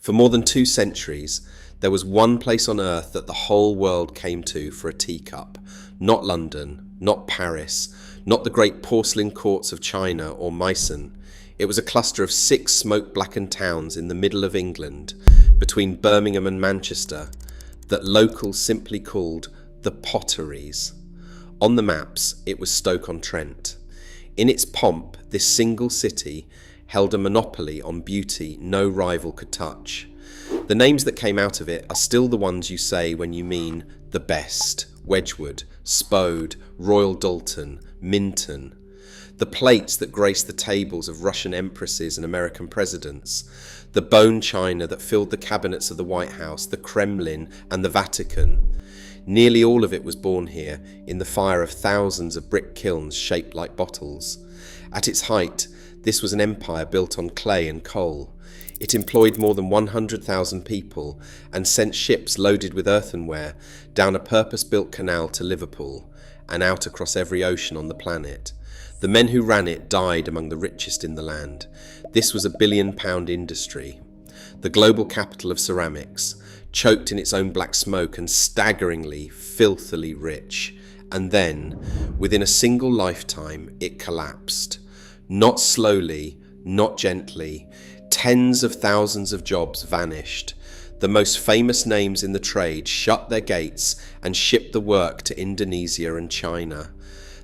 For more than 2 centuries, there was one place on earth that the whole world came to for a teacup. Not London, not Paris, not the great porcelain courts of China or Meissen. It was a cluster of 6 smoke-blackened towns in the middle of England, between Birmingham and Manchester, that locals simply called the Potteries. On the maps, it was Stoke-on-Trent. In its pomp, this single city held a monopoly on beauty no rival could touch. The names that came out of it are still the ones you say when you mean the best: Wedgwood, Spode, Royal Doulton, Minton. The plates that grace the tables of Russian empresses and American presidents, the bone china that filled the cabinets of the White House, the Kremlin and the Vatican. Nearly all of it was born here in the fire of thousands of brick kilns shaped like bottles. At its height, this was an empire built on clay and coal. It employed more than 100,000 people and sent ships loaded with earthenware down a purpose-built canal to Liverpool and out across every ocean on the planet. The men who ran it died among the richest in the land. This was a billion-pound industry. The global capital of ceramics, choked in its own black smoke and staggeringly, filthily rich. And then, within a single lifetime, it collapsed. Not slowly, not gently. Tens of thousands of jobs vanished. The most famous names in the trade shut their gates and shipped the work to Indonesia and China.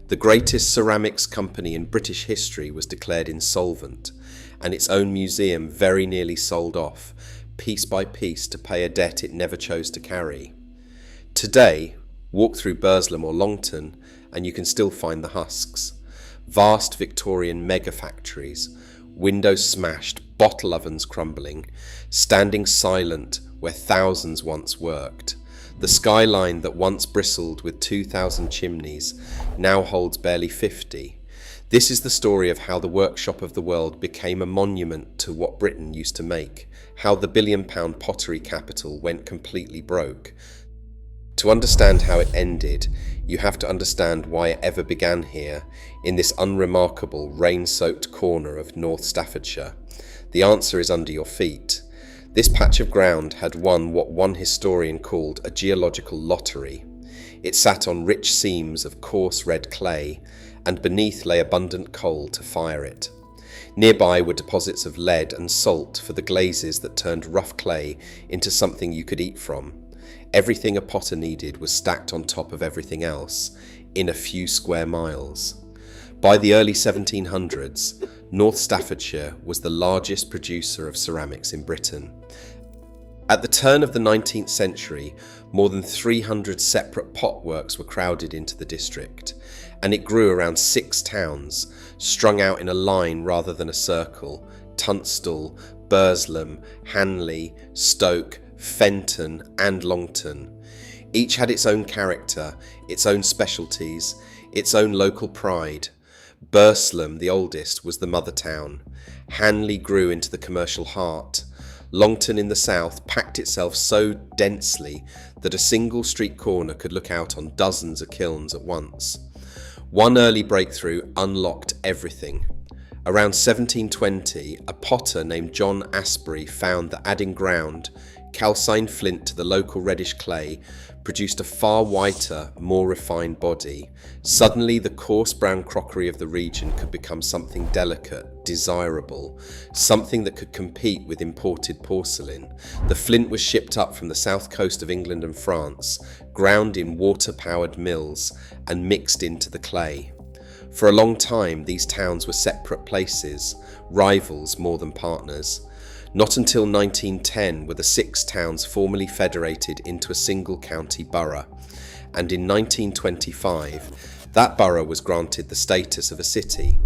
The greatest ceramics company in British history was declared insolvent, and its own museum very nearly sold off, piece by piece, to pay a debt it never chose to carry. Today, walk through Burslem or Longton, and you can still find the husks. Vast Victorian mega factories, windows smashed, bottle ovens crumbling, standing silent where thousands once worked. The skyline that once bristled with 2,000 chimneys now holds barely 50. This is the story of how the workshop of the world became a monument to what Britain used to make, how the billion-pound pottery capital went completely broke. To understand how it ended, you have to understand why it ever began here, in this unremarkable, rain-soaked corner of North Staffordshire. The answer is under your feet. This patch of ground had won what one historian called a geological lottery. It sat on rich seams of coarse red clay, and beneath lay abundant coal to fire it. Nearby were deposits of lead and salt for the glazes that turned rough clay into something you could eat from. Everything a potter needed was stacked on top of everything else, in a few square miles. By the early 1700s, North Staffordshire was the largest producer of ceramics in Britain. At the turn of the 19th century, more than 300 separate potworks were crowded into the district, and it grew around 6 towns, strung out in a line rather than a circle: Tunstall, Burslem, Hanley, Stoke, Fenton and Longton. Each had its own character, its own specialties, its own local pride. Burslem, the oldest, was the mother town. Hanley grew into the commercial heart. Longton in the south packed itself so densely that a single street corner could look out on dozens of kilns at once. One early breakthrough unlocked everything. Around 1720, a potter named John Asbury found that adding ground, calcined flint to the local reddish clay, produced a far whiter, more refined body. Suddenly, the coarse brown crockery of the region could become something delicate, desirable, something that could compete with imported porcelain. The flint was shipped up from the south coast of England and France, ground in water-powered mills, and mixed into the clay. For a long time, these towns were separate places, rivals more than partners. Not until 1910 were the 6 towns formally federated into a single county borough, and in 1925 that borough was granted the status of a city.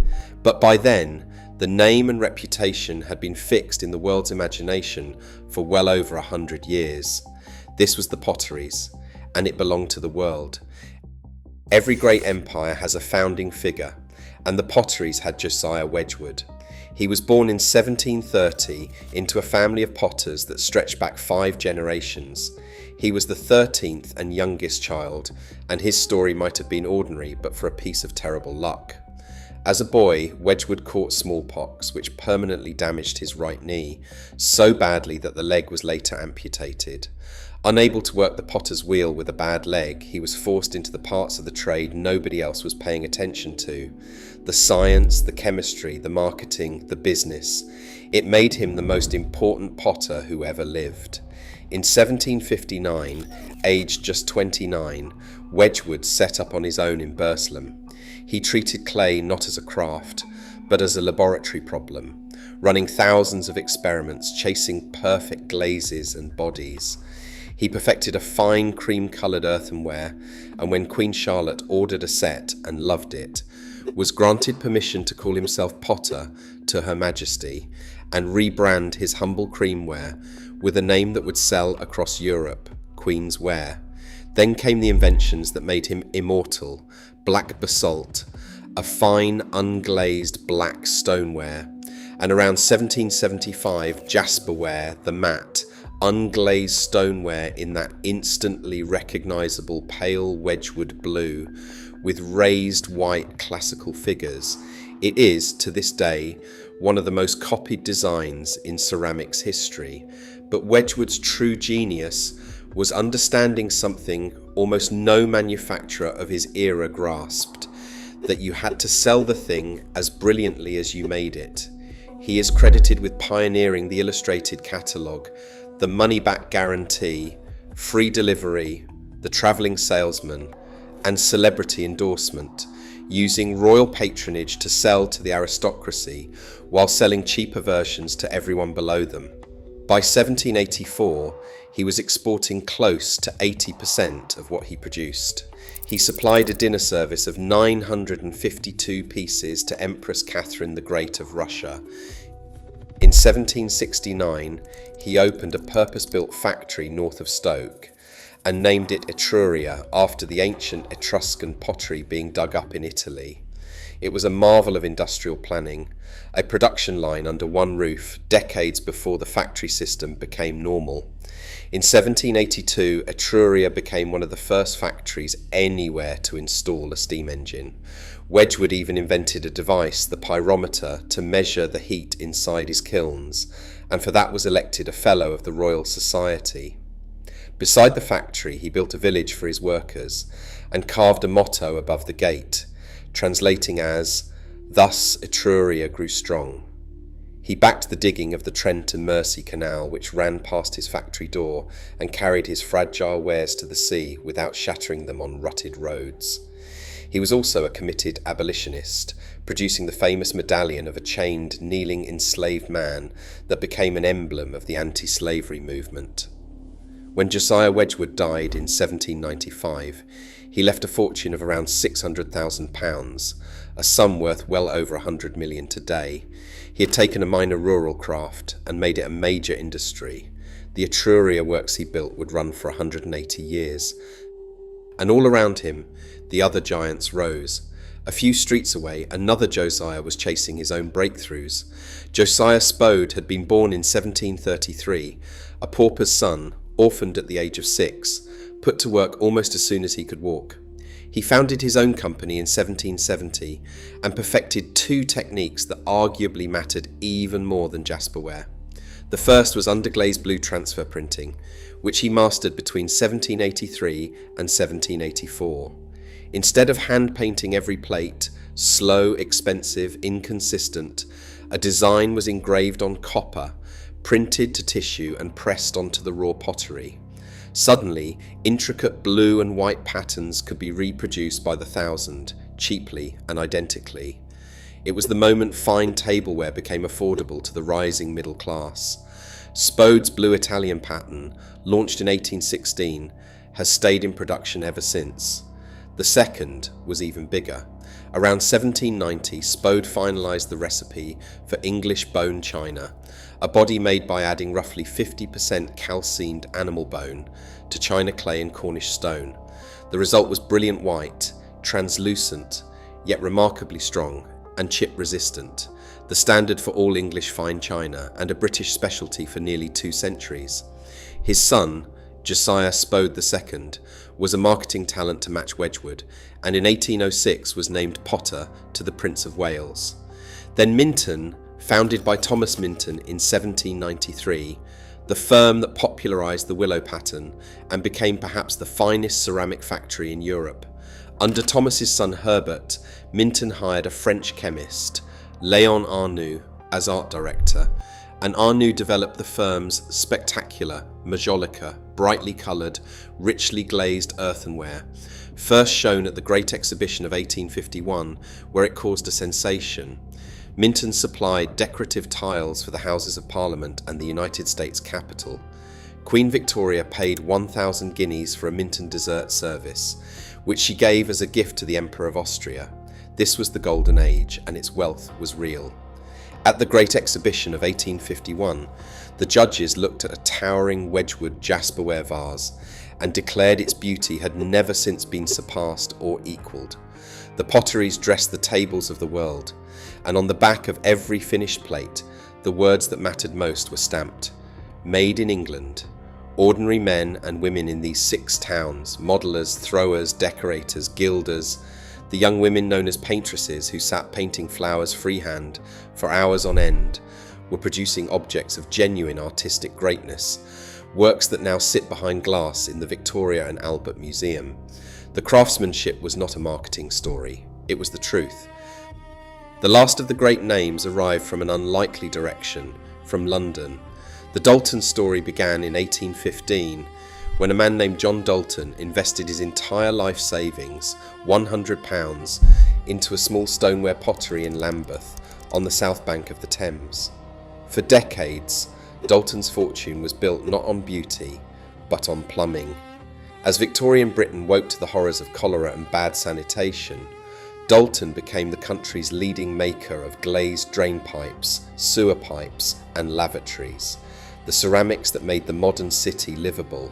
But by then, the name and reputation had been fixed in the world's imagination for well over 100 years. This was the Potteries, and it belonged to the world. Every great empire has a founding figure, and the Potteries had Josiah Wedgwood. He was born in 1730 into a family of potters that stretched back 5 generations. He was the 13th and youngest child, and his story might have been ordinary but for a piece of terrible luck. As a boy, Wedgwood caught smallpox, which permanently damaged his right knee, so badly that the leg was later amputated. Unable to work the potter's wheel with a bad leg, he was forced into the parts of the trade nobody else was paying attention to. The science, the chemistry, the marketing, the business. It made him the most important potter who ever lived. In 1759, aged just 29, Wedgwood set up on his own in Burslem. He treated clay not as a craft, but as a laboratory problem, running thousands of experiments, chasing perfect glazes and bodies. He perfected a fine cream-coloured earthenware, and when Queen Charlotte ordered a set and loved it, was granted permission to call himself Potter to Her Majesty and rebrand his humble creamware with a name that would sell across Europe, Queen's Ware. Then came the inventions that made him immortal: black basalt, a fine unglazed black stoneware, and around 1775 jasperware, the matte, unglazed stoneware in that instantly recognisable pale Wedgwood blue with raised white classical figures. It is, to this day, one of the most copied designs in ceramics history. But Wedgwood's true genius was understanding something almost no manufacturer of his era grasped, that you had to sell the thing as brilliantly as you made it. He is credited with pioneering the illustrated catalogue, the money-back guarantee, free delivery, the travelling salesman, and celebrity endorsement, using royal patronage to sell to the aristocracy while selling cheaper versions to everyone below them. By 1784, he was exporting close to 80% of what he produced. He supplied a dinner service of 952 pieces to Empress Catherine the Great of Russia. In 1769, he opened a purpose-built factory north of Stoke and named it Etruria after the ancient Etruscan pottery being dug up in Italy. It was a marvel of industrial planning, a production line under one roof, decades before the factory system became normal. In 1782, Etruria became one of the first factories anywhere to install a steam engine. Wedgwood even invented a device, the pyrometer, to measure the heat inside his kilns, and for that was elected a Fellow of the Royal Society. Beside the factory, he built a village for his workers and carved a motto above the gate, translating as, "Thus Etruria grew strong." He backed the digging of the Trent and Mersey Canal, which ran past his factory door, and carried his fragile wares to the sea without shattering them on rutted roads. He was also a committed abolitionist, producing the famous medallion of a chained, kneeling enslaved man that became an emblem of the anti-slavery movement. When Josiah Wedgwood died in 1795, he left a fortune of around £600,000, a sum worth well over 100 million today. He had taken a minor rural craft and made it a major industry. The Etruria works he built would run for 180 years. And all around him, the other giants rose. A few streets away, another Josiah was chasing his own breakthroughs. Josiah Spode had been born in 1733, a pauper's son, orphaned at the age of 6, put to work almost as soon as he could walk. He founded his own company in 1770 and perfected two techniques that arguably mattered even more than jasperware. The first was underglazed blue transfer printing, which he mastered between 1783 and 1784. Instead of hand painting every plate, slow, expensive, inconsistent, a design was engraved on copper, printed to tissue and pressed onto the raw pottery. Suddenly, intricate blue and white patterns could be reproduced by the thousand, cheaply and identically. It was the moment fine tableware became affordable to the rising middle class. Spode's blue Italian pattern, launched in 1816, has stayed in production ever since. The second was even bigger. Around 1790, Spode finalised the recipe for English bone china, a body made by adding roughly 50% calcined animal bone to china clay and Cornish stone. The result was brilliant white, translucent, yet remarkably strong, and chip-resistant, the standard for all English fine china and a British specialty for nearly 2 centuries. His son, Josiah Spode II, was a marketing talent to match Wedgwood, and in 1806 was named Potter to the Prince of Wales. Then Minton, founded by Thomas Minton in 1793, the firm that popularised the willow pattern and became perhaps the finest ceramic factory in Europe. Under Thomas's son Herbert, Minton hired a French chemist, Léon Arnoux, as art director, and Arnoux developed the firm's spectacular majolica, brightly coloured, richly glazed earthenware, first shown at the Great Exhibition of 1851, where it caused a sensation. Minton supplied decorative tiles for the Houses of Parliament and the United States Capitol. Queen Victoria paid 1,000 guineas for a Minton dessert service, which she gave as a gift to the Emperor of Austria. This was the Golden Age, and its wealth was real. At the Great Exhibition of 1851, the judges looked at a towering Wedgwood jasperware vase and declared its beauty had never since been surpassed or equalled. The Potteries dressed the tables of the world, and on the back of every finished plate, the words that mattered most were stamped: Made in England. Ordinary men and women in these 6 towns, modellers, throwers, decorators, gilders, the young women known as paintresses who sat painting flowers freehand for hours on end, were producing objects of genuine artistic greatness, works that now sit behind glass in the Victoria and Albert Museum. The craftsmanship was not a marketing story, it was the truth. The last of the great names arrived from an unlikely direction, from London. The Doulton story began in 1815, when a man named John Doulton invested his entire life savings, £100, into a small stoneware pottery in Lambeth, on the south bank of the Thames. For decades, Doulton's fortune was built not on beauty, but on plumbing. As Victorian Britain woke to the horrors of cholera and bad sanitation, Doulton became the country's leading maker of glazed drain pipes, sewer pipes, and lavatories, the ceramics that made the modern city livable.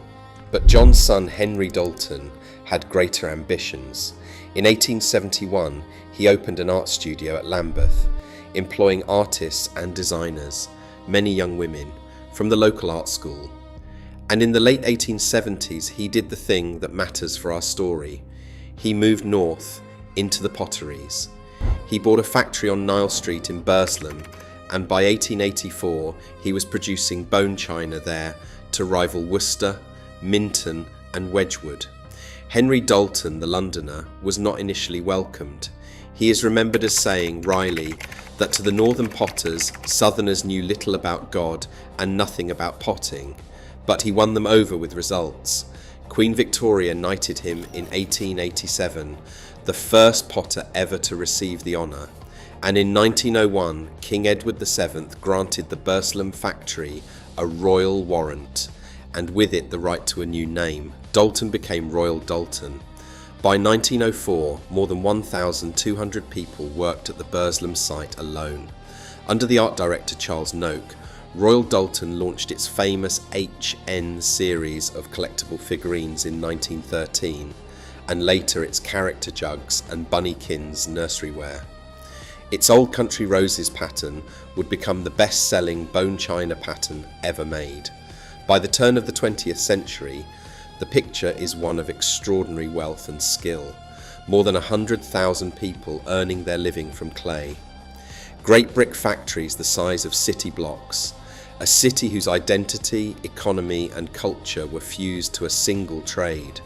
But John's son Henry Doulton had greater ambitions. In 1871, he opened an art studio at Lambeth, employing artists and designers, many young women, from the local art school. And in the late 1870s, he did the thing that matters for our story. He moved north into the Potteries. He bought a factory on Nile Street in Burslem, and by 1884, he was producing bone china there to rival Worcester, Minton and Wedgwood. Henry Doulton, the Londoner, was not initially welcomed. He is remembered as saying, wryly, that to the northern potters, southerners knew little about God and nothing about potting, but he won them over with results. Queen Victoria knighted him in 1887, the first potter ever to receive the honour, and in 1901 King Edward VII granted the Burslem factory a royal warrant, and with it the right to a new name. Doulton became Royal Doulton. By 1904, more than 1,200 people worked at the Burslem site alone. Under the art director Charles Noak, Royal Doulton launched its famous HN series of collectible figurines in 1913, and later its character jugs and bunnykins nurseryware. Its Old Country Roses pattern would become the best-selling bone china pattern ever made. By the turn of the 20th century, the picture is one of extraordinary wealth and skill, more than 100,000 people earning their living from clay. Great brick factories the size of city blocks, a city whose identity, economy and culture were fused to a single trade.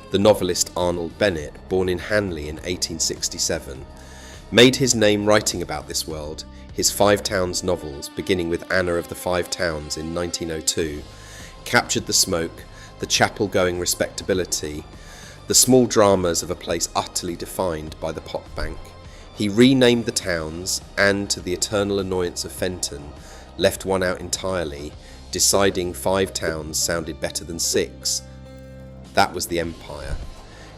The novelist Arnold Bennett, born in Hanley in 1867, made his name writing about this world. His Five Towns novels, beginning with Anna of the Five Towns in 1902, captured the smoke, the chapel-going respectability, the small dramas of a place utterly defined by the pot bank. He renamed the towns and, to the eternal annoyance of Fenton, left one out entirely, deciding 5 towns sounded better than 6. That was the empire.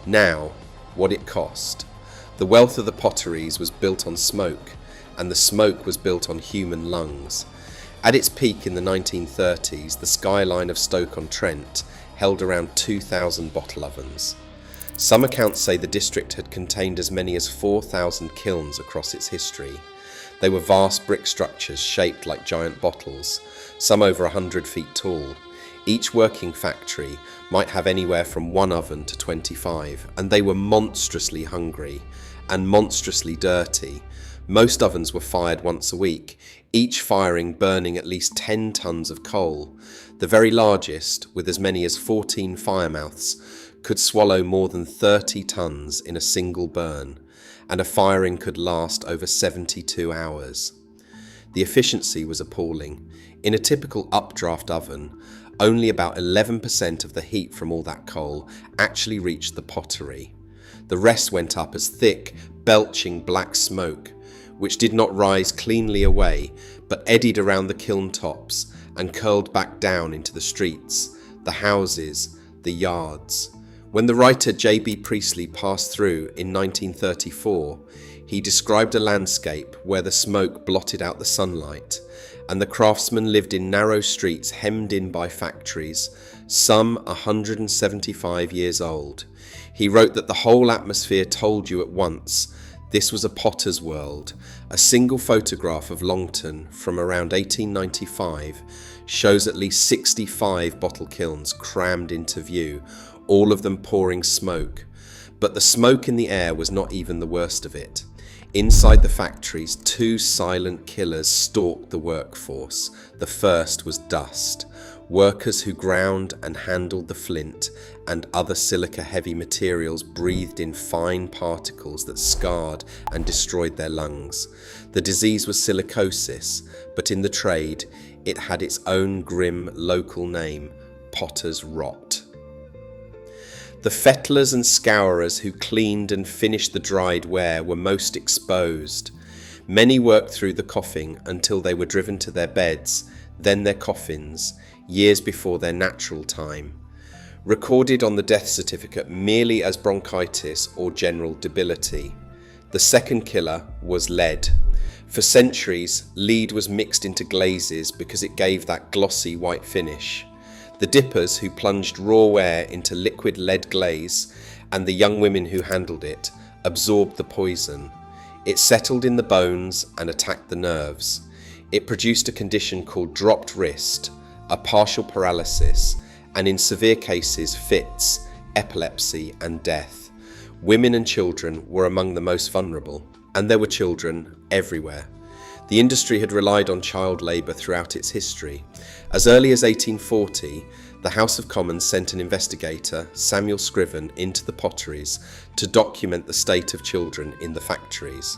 Now, what it cost. The wealth of the Potteries was built on smoke, and the smoke was built on human lungs. At its peak in the 1930s, the skyline of Stoke-on-Trent held around 2,000 bottle ovens. Some accounts say the district had contained as many as 4,000 kilns across its history. They were vast brick structures shaped like giant bottles, some over 100 feet tall. Each working factory might have anywhere from 1 oven to 25, and they were monstrously hungry and monstrously dirty. Most ovens were fired once a week, each firing burning at least 10 tons of coal. The very largest, with as many as 14 firemouths, could swallow more than 30 tons in a single burn, and a firing could last over 72 hours. The efficiency was appalling. In a typical updraft oven, only about 11% of the heat from all that coal actually reached the pottery. The rest went up as thick, belching black smoke, which did not rise cleanly away, but eddied around the kiln tops and curled back down into the streets, the houses, the yards. When the writer J.B. Priestley passed through in 1934, he described a landscape where the smoke blotted out the sunlight, and the craftsmen lived in narrow streets hemmed in by factories, some 175 years old. He wrote that the whole atmosphere told you at once this was a potter's world. A single photograph of Longton from around 1895 shows at least 65 bottle kilns crammed into view, all of them pouring smoke. But the smoke in the air was not even the worst of it. Inside the factories, 2 silent killers stalked the workforce. The first was dust. Workers who ground and handled the flint and other silica-heavy materials breathed in fine particles that scarred and destroyed their lungs. The disease was silicosis, but in the trade, it had its own grim local name, potter's rot. The fettlers and scourers who cleaned and finished the dried ware were most exposed. Many worked through the coughing until they were driven to their beds, then their coffins, years before their natural time, recorded on the death certificate merely as bronchitis or general debility. The second killer was lead. For centuries, lead was mixed into glazes because it gave that glossy white finish. The dippers who plunged raw ware into liquid lead glaze and the young women who handled it absorbed the poison. It settled in the bones and attacked the nerves. It produced a condition called dropped wrist, a partial paralysis, and in severe cases fits, epilepsy and death. Women and children were among the most vulnerable, and there were children everywhere. The industry had relied on child labour throughout its history. As early as 1840, the House of Commons sent an investigator, Samuel Scriven, into the Potteries to document the state of children in the factories.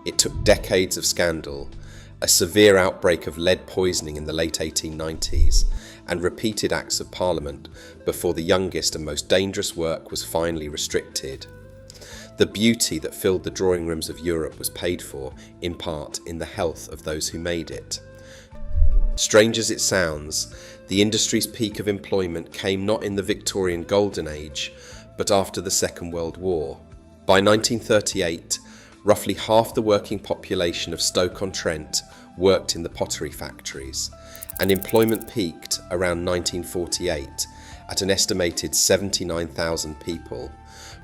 It took decades of scandal, a severe outbreak of lead poisoning in the late 1890s, and repeated acts of Parliament before the youngest and most dangerous work was finally restricted. The beauty that filled the drawing rooms of Europe was paid for, in part, in the health of those who made it. Strange as it sounds, the industry's peak of employment came not in the Victorian Golden Age, but after the Second World War. By 1938, roughly half the working population of Stoke-on-Trent worked in the pottery factories, and employment peaked around 1948 at an estimated 79,000 people.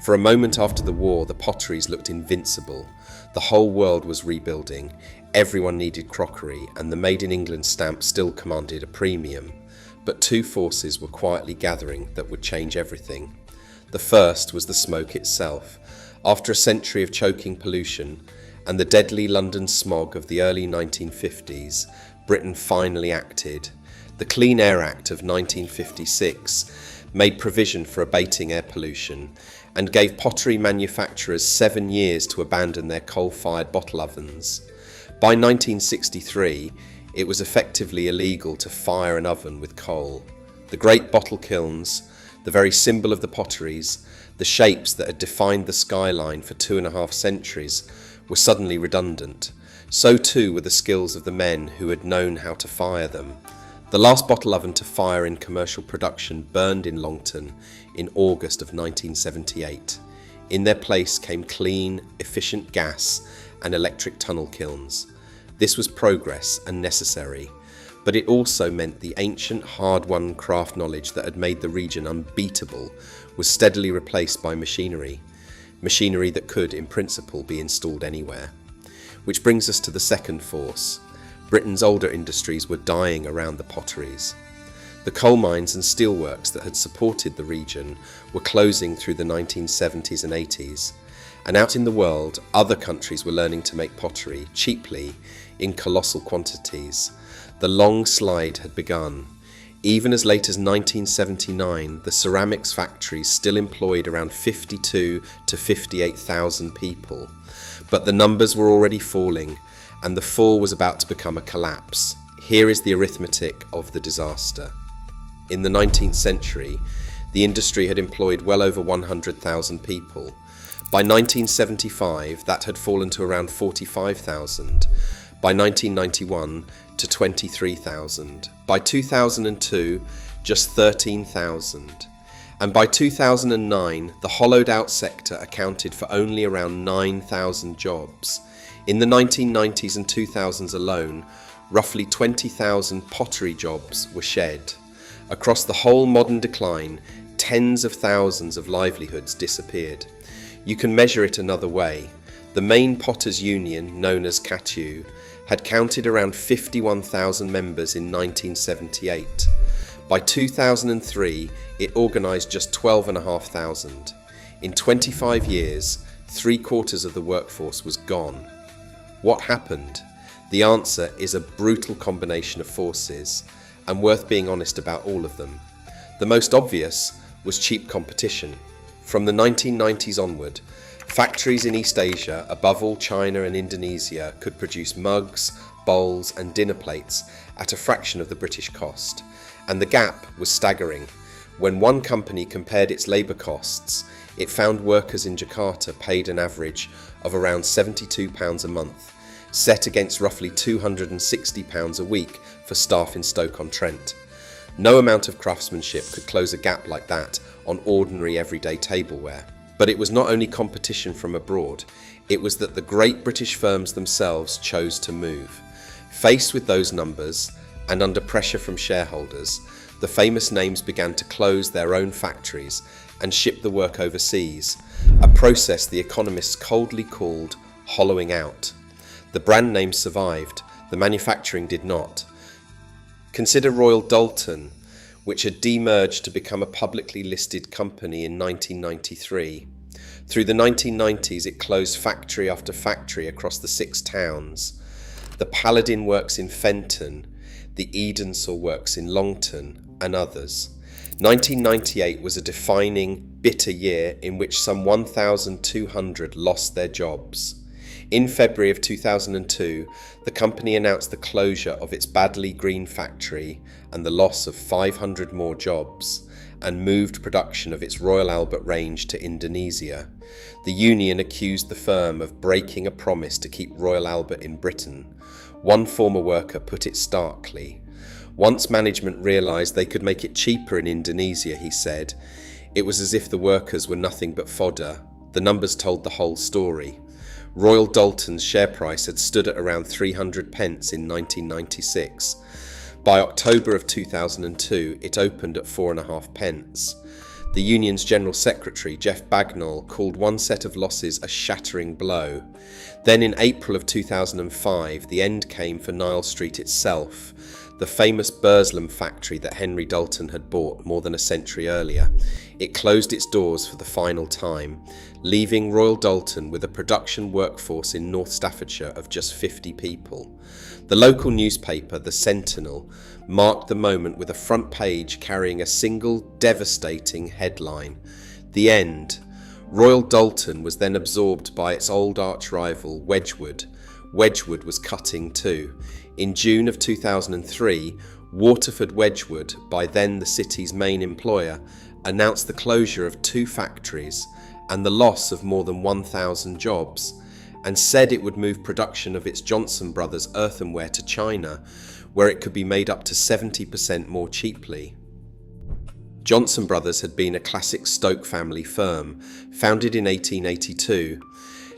For a moment after the war, the Potteries looked invincible. The whole world was rebuilding, everyone needed crockery, and the Made in England stamp still commanded a premium. But 2 forces were quietly gathering that would change everything. The first was the smoke itself. After a century of choking pollution and the deadly London smog of the early 1950s, Britain finally acted. The Clean Air Act of 1956 made provision for abating air pollution and gave pottery manufacturers 7 years to abandon their coal-fired bottle ovens. By 1963, it was effectively illegal to fire an oven with coal. The great bottle kilns, the very symbol of the Potteries, the shapes that had defined the skyline for 2.5 centuries, were suddenly redundant. So too were the skills of the men who had known how to fire them. The last bottle oven to fire in commercial production burned in Longton in August of 1978. In their place came clean, efficient gas and electric tunnel kilns. This was progress and necessary, but it also meant the ancient, hard-won craft knowledge that had made the region unbeatable was steadily replaced by machinery that could, in principle, be installed anywhere. Which brings us to the second force. Britain's older industries were dying around the potteries. The coal mines and steelworks that had supported the region were closing through the 1970s and 80s, and out in the world, other countries were learning to make pottery cheaply in colossal quantities. The long slide had begun. Even as late as 1979, the ceramics factories still employed around 52 to 58,000 people. But the numbers were already falling, and the fall was about to become a collapse. Here is the arithmetic of the disaster. In the 19th century, the industry had employed well over 100,000 people. By 1975, that had fallen to around 45,000. By 1991, to 23,000. By 2002, just 13,000. And by 2009, the hollowed-out sector accounted for only around 9,000 jobs. In the 1990s and 2000s alone, roughly 20,000 pottery jobs were shed. Across the whole modern decline, tens of thousands of livelihoods disappeared. You can measure it another way. The main potters' union, known as CATU, had counted around 51,000 members in 1978. By 2003, it organised just 12,500. In 25 years, 3/4 of the workforce was gone. What happened? The answer is a brutal combination of forces, and worth being honest about all of them. The most obvious was cheap competition. From the 1990s onward, factories in East Asia, above all China and Indonesia, could produce mugs, bowls and dinner plates at a fraction of the British cost. And the gap was staggering. When one company compared its labour costs, it found workers in Jakarta paid an average of around £72 a month, set against roughly £260 a week for staff in Stoke-on-Trent. No amount of craftsmanship could close a gap like that on ordinary everyday tableware. But it was not only competition from abroad, it was that the great British firms themselves chose to move. Faced with those numbers, and under pressure from shareholders, the famous names began to close their own factories and ship the work overseas, a process the economists coldly called hollowing out. The brand name survived, the manufacturing did not. Consider Royal Doulton, which had demerged to become a publicly listed company in 1993. Through the 1990s, it closed factory after factory across the 6 towns. The Paladin Works in Fenton, the Edensaw Works in Longton, and others. 1998 was a defining, bitter year in which some 1,200 lost their jobs. In February of 2002, the company announced the closure of its Badley Green factory and the loss of 500 more jobs, and moved production of its Royal Albert range to Indonesia. The union accused the firm of breaking a promise to keep Royal Albert in Britain. One former worker put it starkly. Once management realised they could make it cheaper in Indonesia, he said, it was as if the workers were nothing but fodder. The numbers told the whole story. Royal Doulton's share price had stood at around 300 pence in 1996. By October of 2002, it opened at 4.5 pence. The union's General Secretary, Jeff Bagnall, called one set of losses a shattering blow. Then in April of 2005, the end came for Nile Street itself, the famous Burslem factory that Henry Doulton had bought more than a century earlier. It closed its doors for the final time, leaving Royal Doulton with a production workforce in North Staffordshire of just 50 people. The local newspaper, The Sentinel, marked the moment with a front page carrying a single devastating headline: "The End." Royal Doulton was then absorbed by its old arch-rival, Wedgwood. Wedgwood was cutting too. In June of 2003, Waterford Wedgwood, by then the city's main employer, announced the closure of 2 factories and the loss of more than 1,000 jobs, and said it would move production of its Johnson Brothers earthenware to China, where it could be made up to 70% more cheaply. Johnson Brothers had been a classic Stoke family firm, founded in 1882.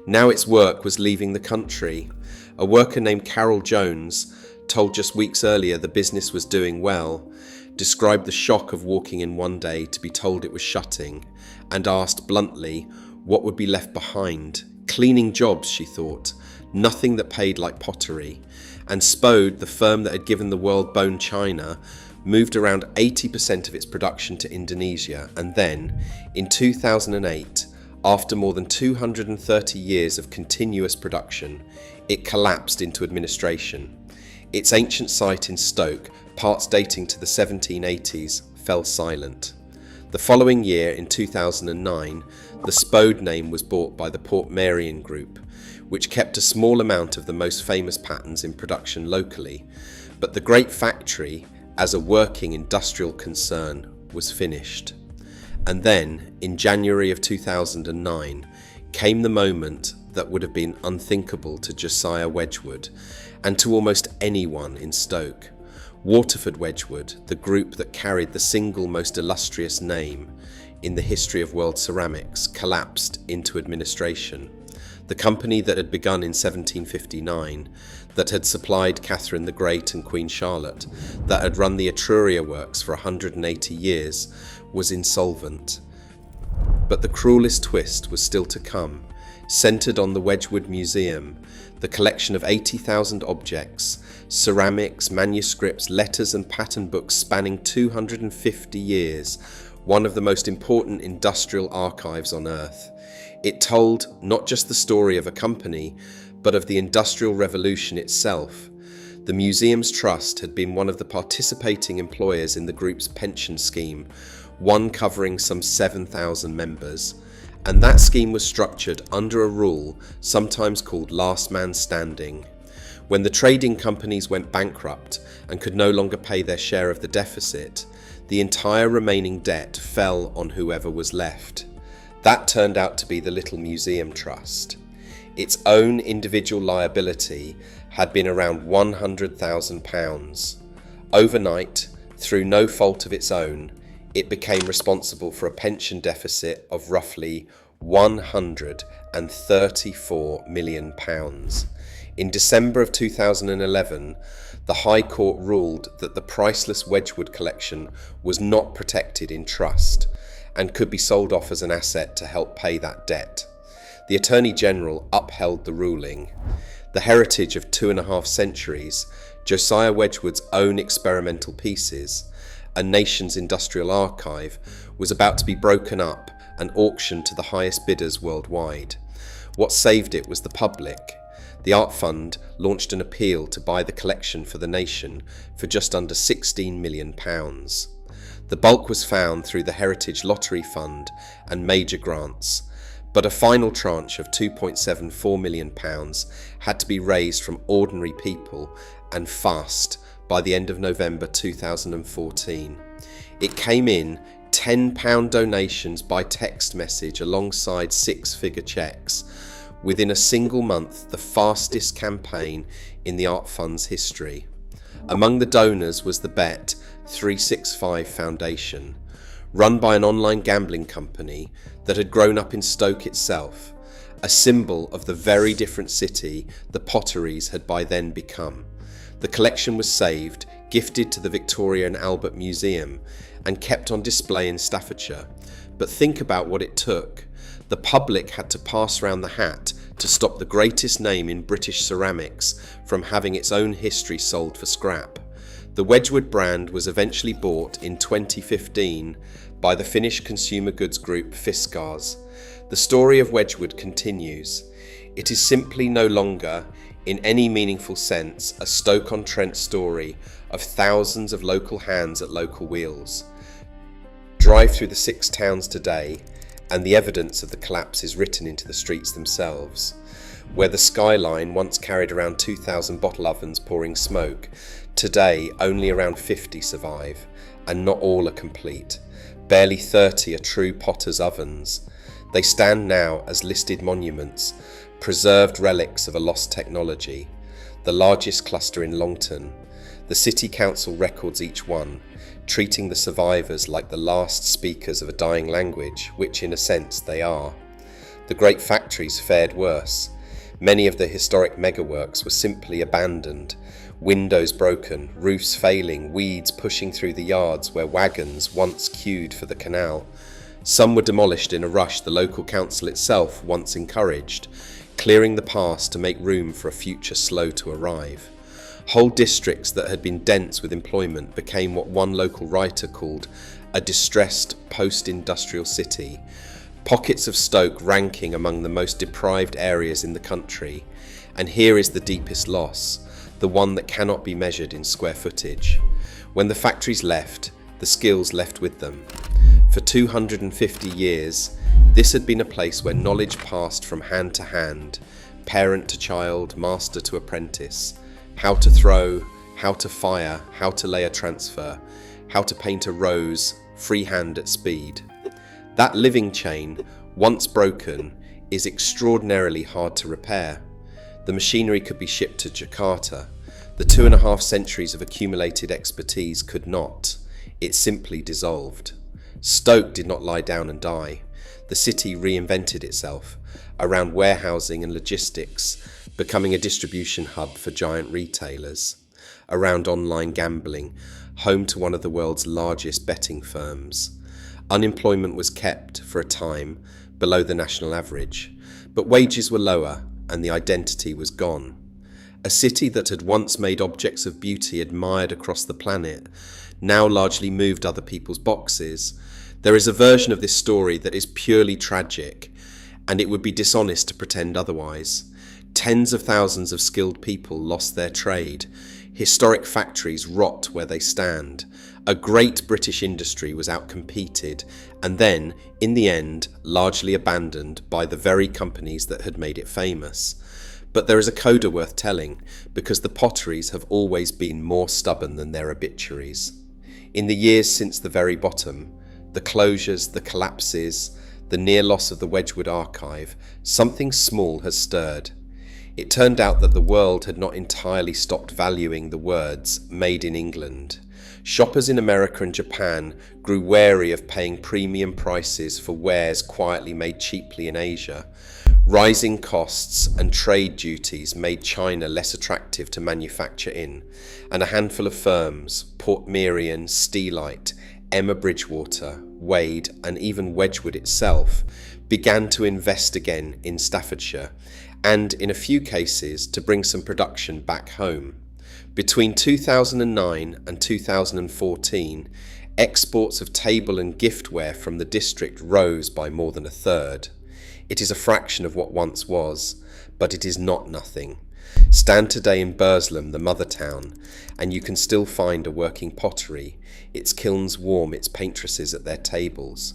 Now its work was leaving the country. A worker named Carol Jones, told just weeks earlier the business was doing well, described the shock of walking in one day to be told it was shutting, and asked bluntly what would be left behind. Cleaning jobs, she thought. nothing that paid like Pottery. And Spode, the firm that had given the world bone china, moved around 80% of its production to Indonesia, and then, in 2008, after more than 230 years of continuous production, it collapsed into administration. Its ancient site in Stoke, parts dating to the 1780s, fell silent. The following year, in 2009, the Spode name was bought by the Portmarian Group, which kept a small amount of the most famous patterns in production locally, but the great factory, as a working industrial concern, was finished. And then, in January of 2009, came the moment that would have been unthinkable to Josiah Wedgwood, and to almost anyone in Stoke. Waterford Wedgwood, the group that carried the single most illustrious name in the history of world ceramics, collapsed into administration. The company that had begun in 1759, that had supplied Catherine the Great and Queen Charlotte, that had run the Etruria works for 180 years, was insolvent. But the cruelest twist was still to come, centred on the Wedgwood Museum, the collection of 80,000 objects, ceramics, manuscripts, letters and pattern books spanning 250 years, one of the most important industrial archives on earth. It told not just the story of a company, but of the Industrial Revolution itself. The museum's trust had been one of the participating employers in the group's pension scheme, one covering some 7,000 members. And that scheme was structured under a rule sometimes called last man standing. When the trading companies went bankrupt and could no longer pay their share of the deficit, the entire remaining debt fell on whoever was left. That turned out to be the Little Museum Trust. Its own individual liability had been around £100,000. Overnight, through no fault of its own, it became responsible for a pension deficit of roughly £134 million. In December of 2011, the High Court ruled that the priceless Wedgwood collection was not protected in trust and could be sold off as an asset to help pay that debt. The Attorney General upheld the ruling. The heritage of 2.5 centuries, Josiah Wedgwood's own experimental pieces, a nation's industrial archive, was about to be broken up and auctioned to the highest bidders worldwide. What saved it was the public. The Art Fund launched an appeal to buy the collection for the nation for just under £16 million. The bulk was found through the Heritage Lottery Fund and major grants, but a final tranche of £2.74 million had to be raised from ordinary people, and fast, by the end of November 2014. It came in £10 donations by text message alongside 6-figure cheques, within a single month, the fastest campaign in the Art Fund's history. Among the donors was the Bet 365 Foundation, run by an online gambling company that had grown up in Stoke itself, a symbol of the very different city the Potteries had by then become. The collection was saved, gifted to the Victoria and Albert Museum, and kept on display in Staffordshire. But think about what it took. The public had to pass round the hat to stop the greatest name in British ceramics from having its own history sold for scrap. The Wedgwood brand was eventually bought in 2015 by the Finnish consumer goods group Fiskars. The story of Wedgwood continues. It is simply no longer, in any meaningful sense, a Stoke-on-Trent story of thousands of local hands at local wheels. Drive through the 6 towns today, and the evidence of the collapse is written into the streets themselves. Where the skyline once carried around 2,000 bottle ovens pouring smoke, today only around 50 survive, and not all are complete. Barely 30 are true potter's ovens. They stand now as listed monuments, preserved relics of a lost technology. The largest cluster in Doulton. The City Council records each one, treating the survivors like the last speakers of a dying language, which in a sense they are. The great factories fared worse. Many of the historic megaworks were simply abandoned. Windows broken, roofs failing, weeds pushing through the yards where wagons once queued for the canal. Some were demolished in a rush the local council itself once encouraged. clearing the past to make room for a future slow to arrive. Whole districts that had been dense with employment became what one local writer called a distressed post-industrial city, pockets of Stoke ranking among the most deprived areas in the country. And here is the deepest loss, the one that cannot be measured in square footage. When the factories left, the skills left with them. For 250 years, this had been a place where knowledge passed from hand to hand, parent to child, master to apprentice. How to throw, how to fire, how to lay a transfer, how to paint a rose, freehand at speed. That living chain, once broken, is extraordinarily hard to repair. The machinery could be shipped to Jakarta. The 2.5 centuries of accumulated expertise could not. It simply dissolved. Stoke did not lie down and die. The city reinvented itself around warehousing and logistics, becoming a distribution hub for giant retailers, around online gambling, home to one of the world's largest betting firms. Unemployment was kept, for a time, below the national average, but wages were lower and the identity was gone. A city that had once made objects of beauty admired across the planet now largely moved other people's boxes. There is a version of this story that is purely tragic, and it would be dishonest to pretend otherwise. Tens of thousands of skilled people lost their trade. Historic factories rot where they stand. A great British industry was outcompeted and then, in the end, largely abandoned by the very companies that had made it famous. But there is a coda worth telling, because the Potteries have always been more stubborn than their obituaries. In the years since the very bottom, the closures, the collapses, the near loss of the Wedgwood archive, something small has stirred. It turned out that the world had not entirely stopped valuing the words "Made in England." Shoppers in America and Japan grew wary of paying premium prices for wares quietly made cheaply in Asia. Rising costs and trade duties made China less attractive to manufacture in, and a handful of firms, Port Merion, Steelite, Emma Bridgewater, Wade, and even Wedgwood itself, began to invest again in Staffordshire, and in a few cases to bring some production back home. Between 2009 and 2014, exports of table and giftware from the district rose by more than a third. It is a fraction of what once was, but it is not nothing. Stand today in Burslem, the mother town, and you can still find a working pottery, its kilns warm its paintresses at their tables.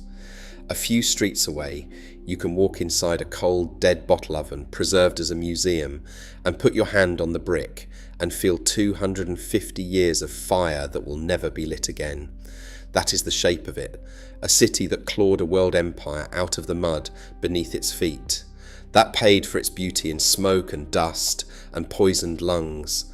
A few streets away, you can walk inside a cold, dead bottle oven preserved as a museum and put your hand on the brick and feel 250 years of fire that will never be lit again. That is the shape of it, a city that clawed a world empire out of the mud beneath its feet. That paid for its beauty in smoke and dust and poisoned lungs.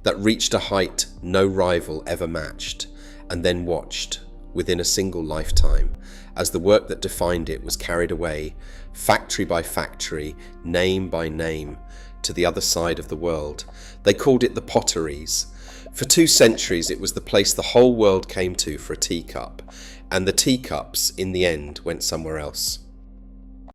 That reached a height no rival ever matched, and then watched, within a single lifetime, as the work that defined it was carried away, factory by factory, name by name, to the other side of the world. They called it the Potteries. For 2 centuries it was the place the whole world came to for a teacup, and the teacups, in the end, went somewhere else.